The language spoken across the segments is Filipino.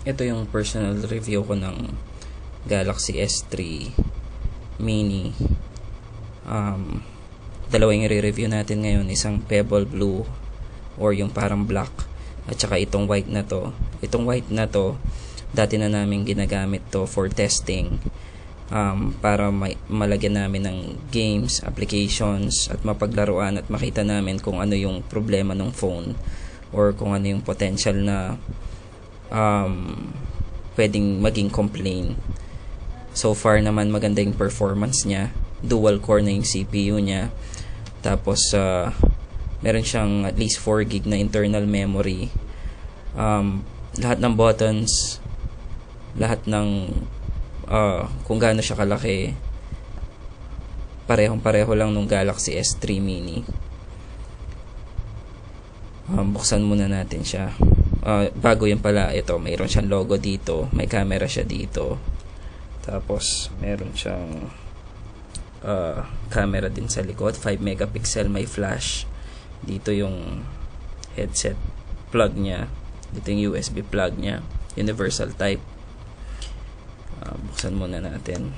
Ito yung personal review ko ng Galaxy S3 Mini. Dalawa yung i-review natin ngayon, isang pebble blue or yung parang black, at saka itong white na to. Itong white na to, dati na namin ginagamit to for testing, para malagyan namin ng games, applications, at mapaglaruan at makita namin kung ano yung problema ng phone or kung ano yung potential na pwedeng maging complaint. So far naman maganda yung performance niya, dual core na yung CPU niya, tapos meron siyang at least 4 gig na internal memory. Lahat ng buttons, lahat ng kung gaano siya kalaki, parehong-pareho lang nung Galaxy S3 Mini. Buksan muna natin siya. Bago yun pala, ito, mayroon siyang logo dito, may camera siya dito, tapos meron siyang camera din sa likod, 5 megapixel, may flash. Dito yung headset plug niya, dito yung USB plug niya, universal type. Buksan muna natin.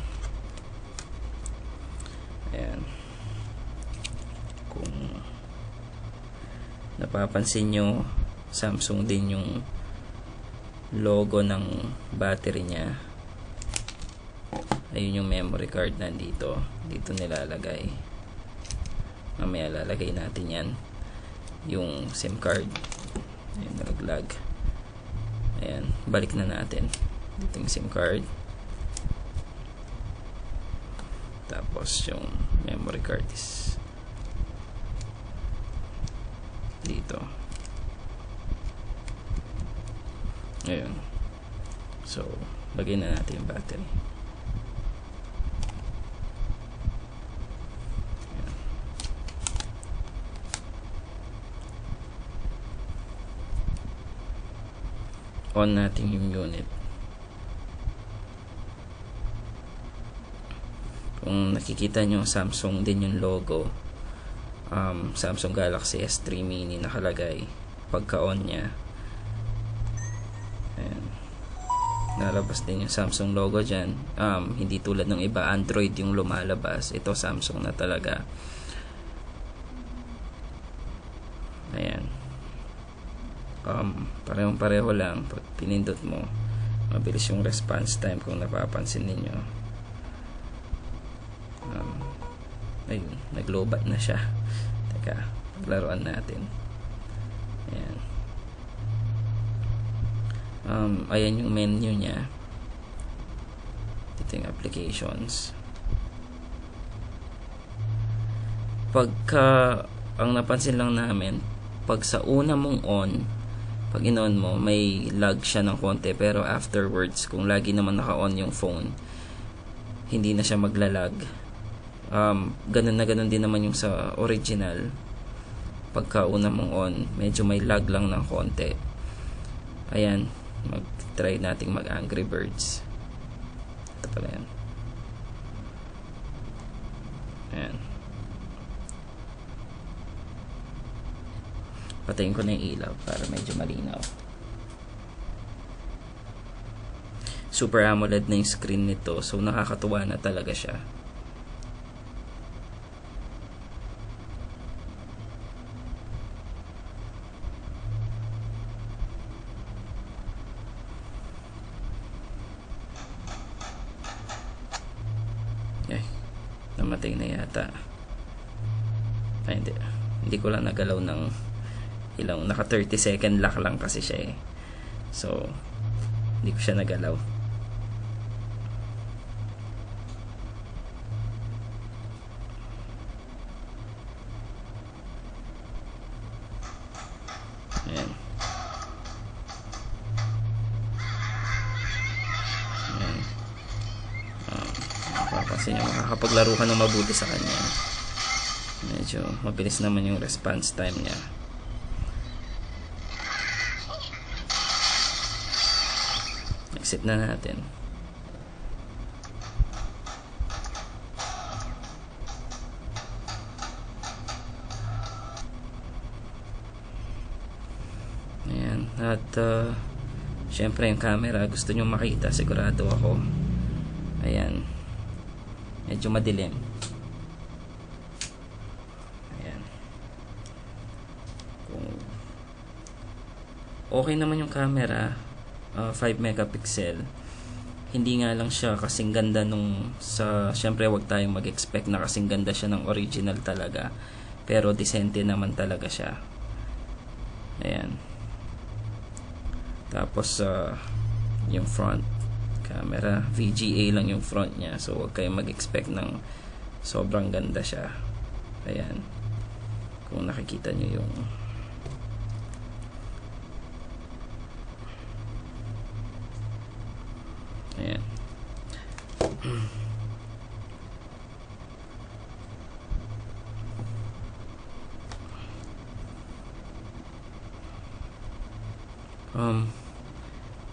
Ayan. Kung napapansin nyo, Samsung din yung logo ng battery niya. Ayun yung memory card nandito. Dito nilalagay. Mamaya lalagay natin yan. Yung SIM card. Ayun, nalaglag. Ayan, balik na natin. Dito yung SIM card. Tapos yung memory card is dito. Ayun. So, lagyan na natin yung battery. Ayan. On natin yung unit. Kung nakikita nyo, Samsung din yung logo. Samsung Galaxy S3 Mini nakalagay pagka-on nya. Ayan. Nalabas din yung Samsung logo dyan. Hindi tulad ng iba, Android yung lumalabas. Ito Samsung na talaga. Ayan. Parehong-pareho lang. Pag pinindot mo, mabilis yung response time kung napapansin ninyo. Ayun, naglobat na siya. Teka, laruan natin. Ayan. Ayan yung menu niya. Dito yung applications. Pagka, ang napansin lang namin, pag sa una mong on, pag in-on mo, may lag siya ng konti, pero afterwards, kung lagi naman naka-on yung phone, hindi na siya maglalag. Ganun na ganun din naman yung sa original. Pagka una mong on, medyo may lag lang ng konti. Ayan, mag-try nating mag Angry Birds. Ito pala yan. Ayan. Patayin ko na yung ilaw para medyo malinaw. Super AMOLED na yung screen nito, so nakakatuwa na talaga siya. Namatay na yata. Ay, hindi ko lang nagalaw ng ilang, naka 30 second lock lang kasi siya eh. So hindi ko siya nagalaw. Ayan. Ayan. Kasi makakapaglaro ka ng mabuti sa kanya. Medyo mabilis naman yung response time niya. Exit na natin. Ayan. At Syempre yung camera gusto nyo makita, sigurado ako. Ayan, medyo madilim. Ayan, kung okay naman yung camera, 5 megapixel. Hindi nga lang siya kasing ganda nung sa, syempre wag tayong mag-expect na kasing ganda siya ng original talaga, pero decente naman talaga siya. Ayan, tapos yung front camera, VGA lang yung front nya, so wag kayong mag-expect ng sobrang ganda siya. Ayan, kung nakikita nyo yung ayan.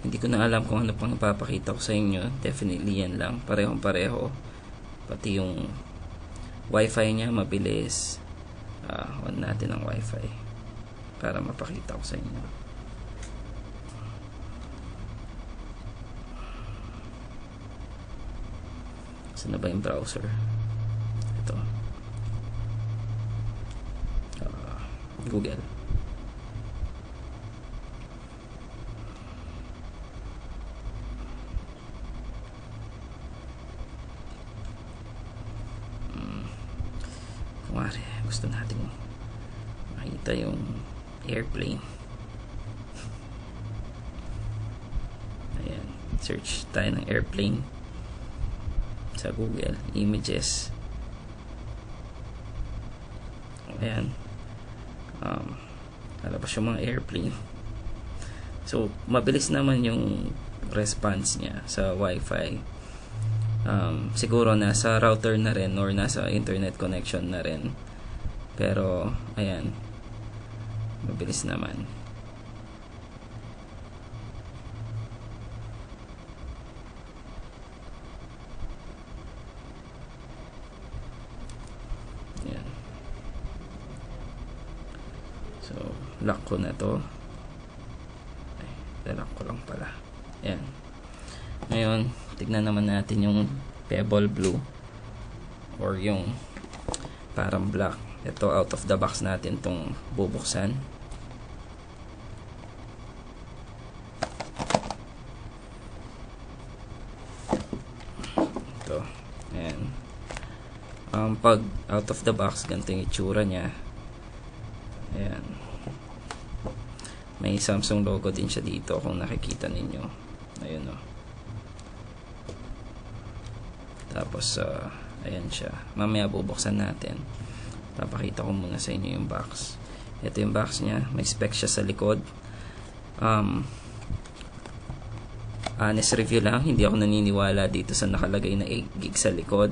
Hindi ko na alam kung ano pang ipapakita ko sa inyo. Definitely yan lang, parehong pareho. Pati yung wifi nya mabilis. On natin ang wifi para mapakita ko sa inyo. Saan na ba yung browser? Ito, Google. Kumari gusto natin makita yung airplane. Ayan, search tayo ng airplane sa Google Images. Ayan, lalabas yung mga airplane. So mabilis naman yung response niya sa wifi. Siguro nasa router na rin or nasa internet connection na rin, pero ayan, mabilis naman. Ayan. So lock ko na to. Lock ko lang pala. Ayan, ngayon tignan naman natin yung pebble blue or yung parang black. Ito out of the box natin tong bubuksan. Ito, ayan. Pag out of the box, ganito yung itsura nya. Ayan, may Samsung logo din siya dito kung nakikita ninyo. Ayun o. Tapos ayan siya. Mamaya bubuksan natin. Papakita ko muna sa inyo yung box. Ito yung box niya. May spec siya sa likod. Honest review lang, hindi ako naniniwala dito sa nakalagay na 8GB sa likod.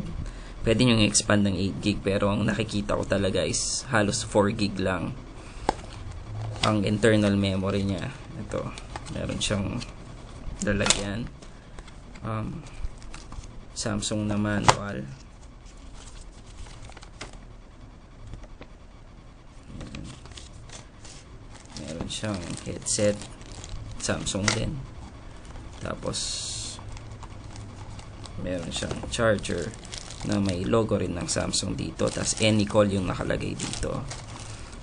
Pwede nyo i-expand ng 8GB, pero ang nakikita ko talaga is halos 4GB lang ang internal memory niya. Ito, meron siyang lalagyan. Samsung na manual. Meron siyang headset, Samsung din. Tapos meron siyang charger na may logo rin ng Samsung dito. Tapos Anycall yung nakalagay dito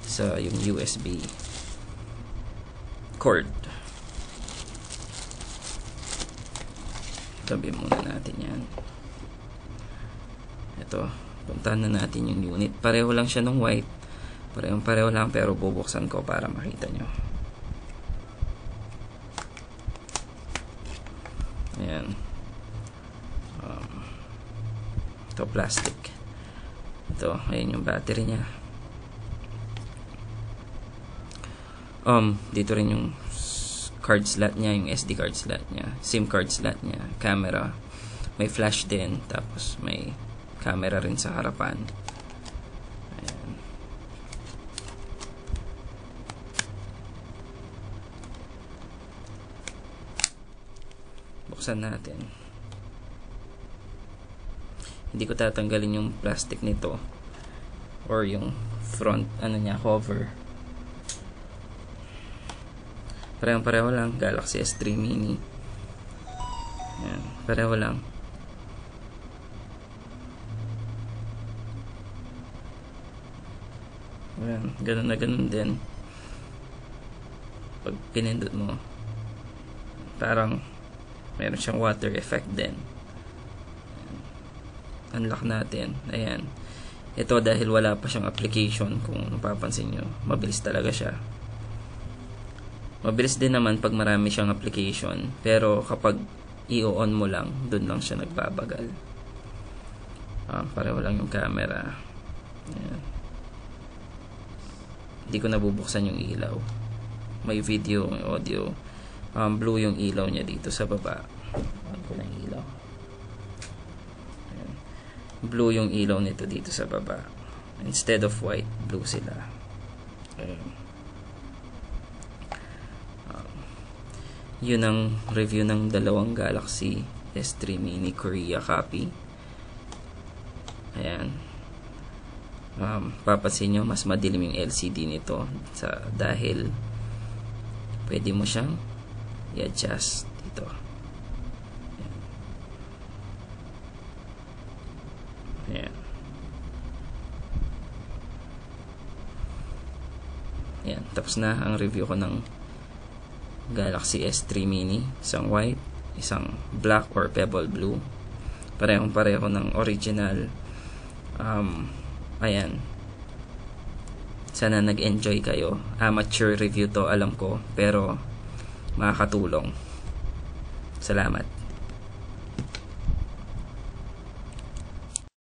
sa yung USB cord. Tabi muna natin yan. Ito, puntahan na natin yung unit. Pareho lang siya nung white. Pareho lang, pero bubuksan ko para makita nyo. Ayan. Ito plastic. Ito, ayan yung battery nya. Dito rin yung card slot nya, yung SD card slot nya, SIM card slot nya, camera, may flash din, tapos may camera rin sa harapan. Ayan. Buksan natin. Hindi ko tatanggalin yung plastic nito or yung front ano niya, cover. Parehong-pareho lang. Galaxy S3 mini. Ayan. Pareho lang. Ayan. Ganun na ganun din. Pag pinindot mo, parang meron siyang water effect din. Unlock natin. Ayan. Ito dahil wala pa siyang application, kung napapansin nyo, mabilis talaga siya. Mabilis din naman pag marami siyang application, pero kapag i-on mo lang, dun lang siya nagbabagal. Pareho lang yung camera. Ayan. Hindi ko nabubuksan yung ilaw. May video, may audio. Blue yung ilaw niya dito sa baba. On ko ng ilaw. Ayan. Blue yung ilaw nito dito sa baba. Instead of white, blue sila. Ayan. Yun ang review ng dalawang Galaxy S3 mini Korea copy. Ayan. Papansin nyo, mas madilim yung LCD nito dahil pwede mo siyang i-adjust dito. Ayan. Ayan. Ayan. Tapos na ang review ko ng Galaxy S3 mini. Isang white, isang black or pebble blue. Parehong-pareho ng original. Ayan. Sana nag-enjoy kayo. Amateur review to, alam ko, pero makakatulong. Salamat.